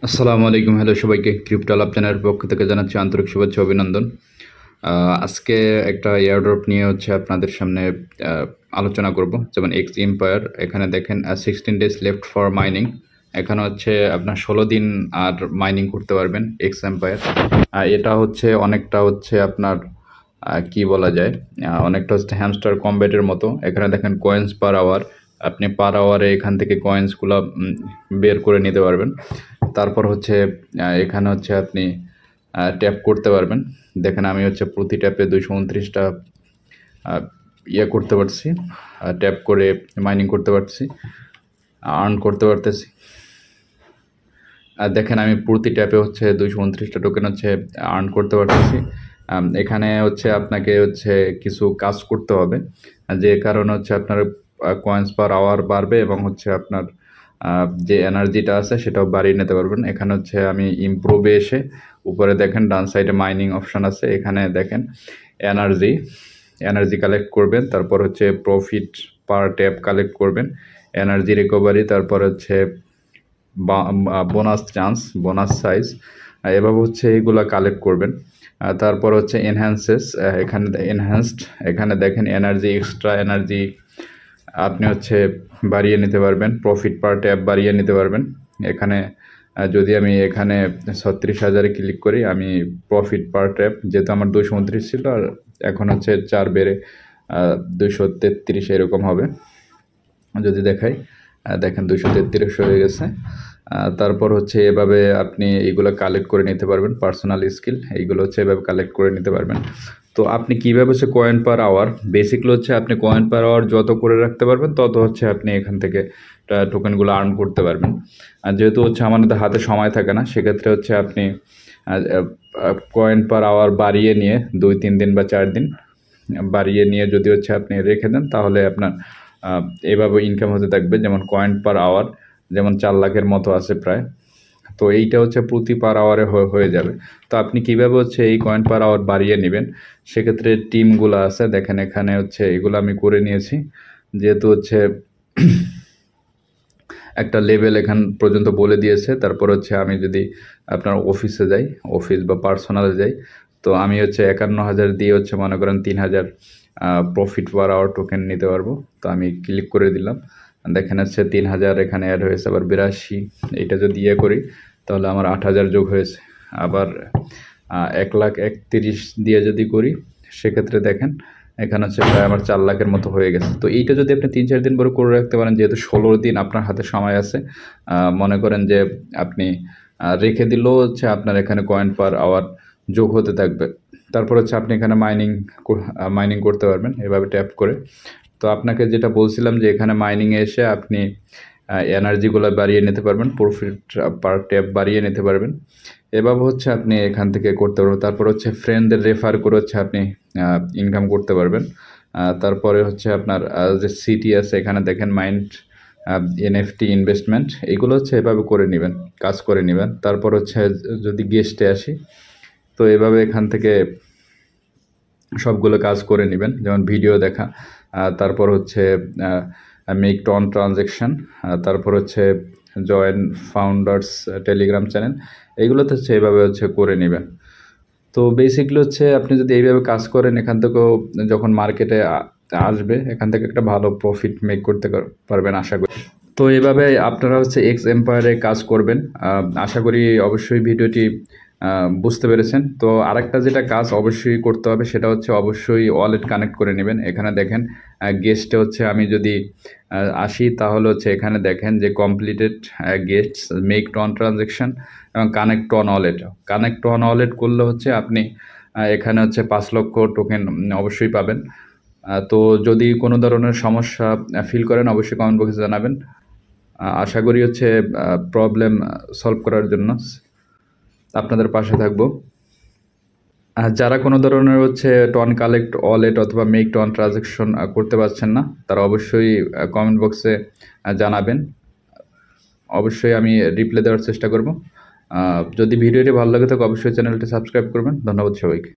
আসসালামু আলাইকুম। হ্যালো সবাইকে, ক্রিপ্টো লাভ চ্যানেলের পক্ষ থেকে জানাচ্ছি আন্তরিক শুভেচ্ছা অভিনন্দন। আজকে একটা এয়ারড্রপ নিয়ে আপনাদের সামনে আলোচনা করব। যেমন এক্স এম্পায়ার, এখানে দেখেন 16 ডেজ লেফট ফর মাইনিং। এখানে আপনার 16 দিন আর মাইনিং করতে পারবেন এক্স এম্পায়ার। এটা অনেকটা আপনার কি বলা যায়, অনেকটা হ্যামস্টার কম্ব্যাটের মতো। এখানে দেখেন কয়েন্স পার আওয়ার, আপনি পার আওয়ারে এখান থেকে কয়েন্সগুলো বের করে নিতে পারবেন। তারপর এখানে আপনি ট্যাপ করতে পারবেন। দেখেন আমি প্রতি ট্যাপে 229টা ইয়ে করতে পারছি, ট্যাপ করে মাইনিং করতে পারছি, আর্ন করতে পারতেছি। আর দেখেন আমি প্রতি ট্যাপে 229টা টোকেন আর্ন করতে পারতেছি। এখানে আপনাকে কিছু কাজ করতে হবে, যে কারণে আপনার কয়েন্স পার আওয়ার বাড়বে এবং আপনার যে এনার্জিটা আছে সেটাও বাড়িয়ে নিতে পারবেন। এখানে আমি ইমপ্রুভে এসে উপরে দেখেন ডান সাইডে মাইনিং অপশান আছে, এখানে দেখেন এনার্জি কালেক্ট করবেন, তারপর প্রফিট পার ট্যাপ কালেক্ট করবেন, এনার্জি রিকভারি, তারপর বোনাস চান্স, বোনাস সাইজ, এভাবে এইগুলো কালেক্ট করবেন। তারপর এনহ্যান্সেস, এখানে এনহ্যান্সড, এখানে দেখেন এনার্জি, এক্সট্রা এনার্জি আপনি বাড়িয়ে নিতে পারবেন, প্রফিট পার ট্যাপ বাড়িয়ে নিতে পারবেন। এখানে যদি আমি এখানে 36,000-এ ক্লিক করি, আমি প্রফিট পার ট্যাপ, যেহেতু আমার 229 ছিল আর এখন 4 বেড়ে 233 এরকম হবে। যদি দেখাই, দেখেন 233 হয়ে গেছে। তারপর এভাবে আপনি এইগুলো কালেক্ট করে নিতে পারবেন, পার্সোনাল স্কিল এইগুলো এভাবে কালেক্ট করে নিতে পারবেন। তো আপনি কীভাবে কয়েন পার আওয়ার, বেসিকলি আপনি কয়েন পার আওয়ার যত করে রাখতে পারবেন তত আপনি এখান থেকে টোকেনগুলো আর্ন করতে পারবেন। আর যেহেতু আমাদের হাতে সময় থাকে না, সেক্ষেত্রে আপনি কয়েন পার আওয়ার বাড়িয়ে নিয়ে 2-3 দিন বা 4 দিন বাড়িয়ে নিয়ে যদি আপনি রেখে দেন, তাহলে আপনার এভাবে ইনকাম হতে থাকবে। যেমন কয়েন পার আওয়ার যেমন 4 লাখের মতো আছে প্রায়, তো এইটা প্রতি পার আওয়ারে হয়ে যাবে। তো আপনি কীভাবে এই কয়েন পার আওয়ার বাড়িয়ে নেবেন, সেক্ষেত্রে টিমগুলো আছে, দেখেন এখানে এগুলো আমি করে নিয়েছি। যেহেতু একটা লেভেল এখান পর্যন্ত বলে দিয়েছে। তারপর আমি যদি আপনার অফিসে যাই, অফিস বা পার্সোনালে যাই, তো আমি 51,000 দিয়ে মনে করেন 3,000 প্রফিট পার আওয়ার টোকেন নিতে পারবো। তো আমি ক্লিক করে দিলাম, দেখেন 3,000 এখানে অ্যাড হয়েছে, আবার 82। এটা যদি করি তাহলে আমার 8,000 যোগ হয়েছে। আবার 1,31,000 দিয়ে যদি করি, সেক্ষেত্রে দেখেন এখানে প্রায় আমার 4 লাখের মতো হয়ে গেছে। তো এইটা যদি আপনি 3-4 দিন পরে করে রাখতে পারেন, যেহেতু 16 দিন আপনার হাতে সময় আছে, মনে করেন যে আপনি রেখে দিলেও আপনার এখানে কয়েন পার আওয়ার যোগ হতে থাকবে। তারপর আপনি এখানে মাইনিং করতে পারবেন এভাবে ট্যাপ করে। তো আপনাকে যেটা বলছিলাম যে এখানে মাইনিংয়ে এসে আপনি এনার্জিগুলো বাড়িয়ে নিতে পারবেন, প্রফিট পার ট্যাপ বাড়িয়ে নিতে পারবেন। এভাবে আপনি এখান থেকে করতে পারবেন। তারপর ফ্রেন্ডদের রেফার করে আপনি ইনকাম করতে পারবেন। তারপরে আপনার যে সিটি আছে, এখানে দেখেন মাইন্ড এনএফটি ইনভেস্টমেন্ট, এইগুলো এভাবে করে নেবেন, কাজ করে নেবেন। তারপর যদি গেস্টে আসি, তো এভাবে এখান থেকে সবগুলো কাজ করে নেবেন, যেমন ভিডিও দেখা, তারপর মেক টন ট্রানজ্যাকশান, তারপর জয়েন ফাউন্ডার্স টেলিগ্রাম চ্যানেল, এইগুলোতে এইভাবে করে নেবেন। তো বেসিকলি আপনি যদি এইভাবে কাজ করেন, এখান থেকেও যখন মার্কেটে আসবে, এখান থেকে একটা ভালো প্রফিট মেক করতে পারবেন আশা করি। তো এভাবে আপনারা এক্স এম্পায়ারে কাজ করবেন। আশা করি অবশ্যই ভিডিওটি বুঝতে পেরেছেন। তো আরেকটা যেটা কাজ অবশ্যই করতে হবে, সেটা অবশ্যই ওয়ালেট কানেক্ট করে নেবেন। এখানে দেখেন গেস্টে আমি যদি আসি, তাহলে এখানে দেখেন যে completed quests, make TON transaction এবং connect on wallet. Connect on wallet করলে আপনি এখানে 5 লক্ষ টোকেন অবশ্যই পাবেন। তো যদি কোনো ধরনের সমস্যা ফিল করেন, অবশ্যই কমেন্ট বক্সে জানাবেন। আশা করি প্রবলেম সলভ করার জন্য আপনাদের পাশে থাকবো। যারা কোনো ধরনের টন কালেক্ট ওয়ালেট অথবা মেক টন ট্রানজ্যাকশন করতে পারছেন না, তারা অবশ্যই কমেন্ট বক্সে জানাবেন। অবশ্যই আমি রিপ্লাই দেওয়ার চেষ্টা করব। যদি ভিডিওটি ভালো লাগে থাকে, অবশ্যই চ্যানেলটি সাবস্ক্রাইব করবেন। ধন্যবাদ সবাইকে।